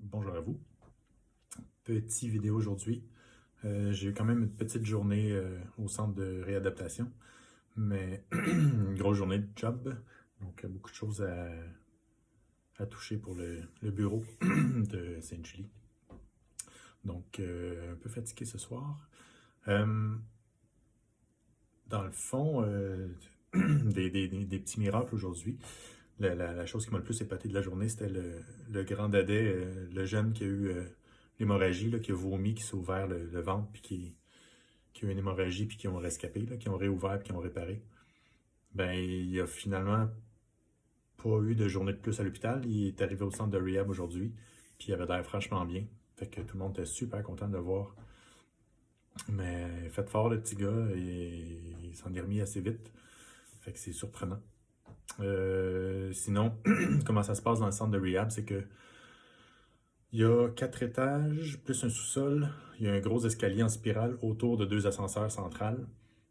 Bonjour à vous. Petite vidéo aujourd'hui. J'ai eu quand même une petite journée au centre de réadaptation, mais une grosse journée de job. Donc, beaucoup de choses à toucher pour le bureau de Saint-Julie. Donc, un peu fatigué ce soir. Euh, dans le fond, des petits miracles aujourd'hui. La chose qui m'a le plus épaté de la journée, c'était le grand dadais, le jeune qui a eu l'hémorragie, là, qui a vomi, qui s'est ouvert le ventre, puis qui a eu une hémorragie, puis qui ont rescapé, là, qui ont réouvert, puis qui ont réparé. Ben, il a finalement pas eu de journée de plus à l'hôpital. Il est arrivé au centre de rehab aujourd'hui, puis il avait l'air franchement bien. Fait que tout le monde était super content de le voir. Mais faites fort, le petit gars, et il s'en est remis assez vite. Fait que c'est surprenant. Sinon, comment ça se passe dans le centre de rehab, c'est que il y a 4 étages, plus un sous-sol. Il y a un gros escalier en spirale autour de 2 ascenseurs centrales.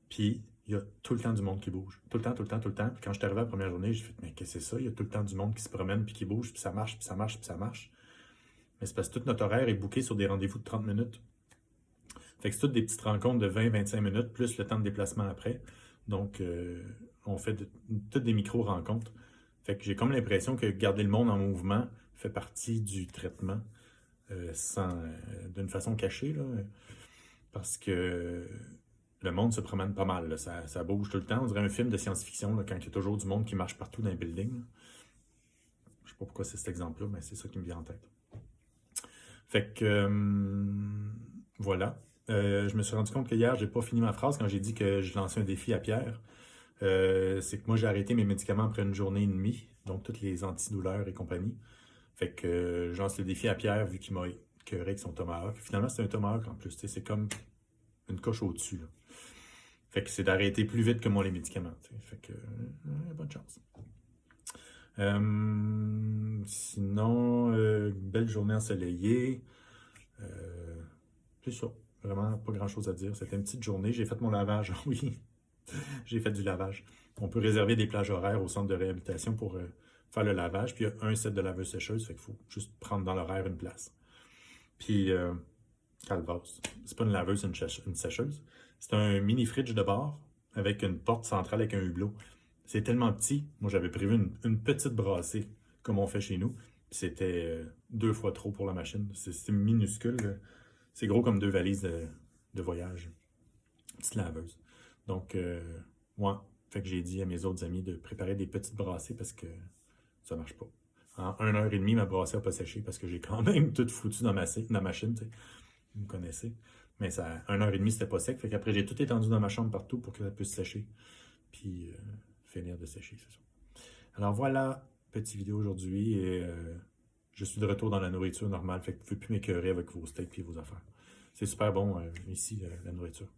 Puis, il y a tout le temps du monde qui bouge. Tout le temps, tout le temps, tout le temps. Puis quand je suis arrivé la première journée, j'ai fait, mais qu'est-ce que c'est ça? Il y a tout le temps du monde qui se promène, puis qui bouge, puis ça marche, puis ça marche, puis ça marche. Mais c'est parce que tout notre horaire est booké sur des rendez-vous de 30 minutes. Fait que c'est toutes des petites rencontres de 20-25 minutes, plus le temps de déplacement après. Donc, on fait toutes des micro-rencontres. Fait que j'ai comme l'impression que garder le monde en mouvement fait partie du traitement d'une façon cachée, là, parce que le monde se promène pas mal, là, ça bouge tout le temps. On dirait un film de science-fiction là, quand il y a toujours du monde qui marche partout dans les buildings. Je sais pas pourquoi c'est cet exemple-là, mais c'est ça qui me vient en tête. Fait que voilà. Je me suis rendu compte que hier, j'ai pas fini ma phrase quand j'ai dit que je lançais un défi à Pierre. C'est que moi, j'ai arrêté mes médicaments après une journée et demie, donc toutes les antidouleurs et compagnie. Fait que je lance le défi à Pierre vu qu'il m'a écœuré avec son tomahawk. Finalement, c'est un tomahawk en plus, c'est comme une coche au-dessus, là. Fait que c'est d'arrêter plus vite que moi les médicaments. Fait que bonne chance. Sinon, belle journée ensoleillée. C'est ça. Vraiment pas grand-chose à dire. C'était une petite journée. J'ai fait mon lavage. Oui, j'ai fait du lavage. On peut réserver des plages horaires au centre de réhabilitation pour faire le lavage. Puis il y a un set de laveuse sécheuse. Fait qu'il faut juste prendre dans l'horaire une place. Puis, calvasse. C'est pas une laveuse, c'est une sécheuse. C'est un mini fridge de bar avec une porte centrale avec un hublot. C'est tellement petit. Moi, j'avais prévu une petite brassée, comme on fait chez nous. Puis c'était 2 fois trop pour la machine. C'est minuscule, là. C'est gros comme 2 valises de voyage. Petite laveuse. Donc, ouais. Fait que j'ai dit à mes autres amis de préparer des petites brassées parce que ça marche pas. En 1 heure et demie, ma brassée n'a pas séché parce que j'ai quand même tout foutu dans ma machine, tu sais. Vous me connaissez. Mais ça, 1 heure et demie, c'était pas sec. Fait qu'après, j'ai tout étendu dans ma chambre partout pour que ça puisse sécher. Puis, finir de sécher, c'est ça. Alors voilà, petite vidéo aujourd'hui. Et je suis de retour dans la nourriture normale. Fait que vous ne pouvez plus m'écœurer avec vos steaks et vos affaires. C'est super bon ici, la nourriture.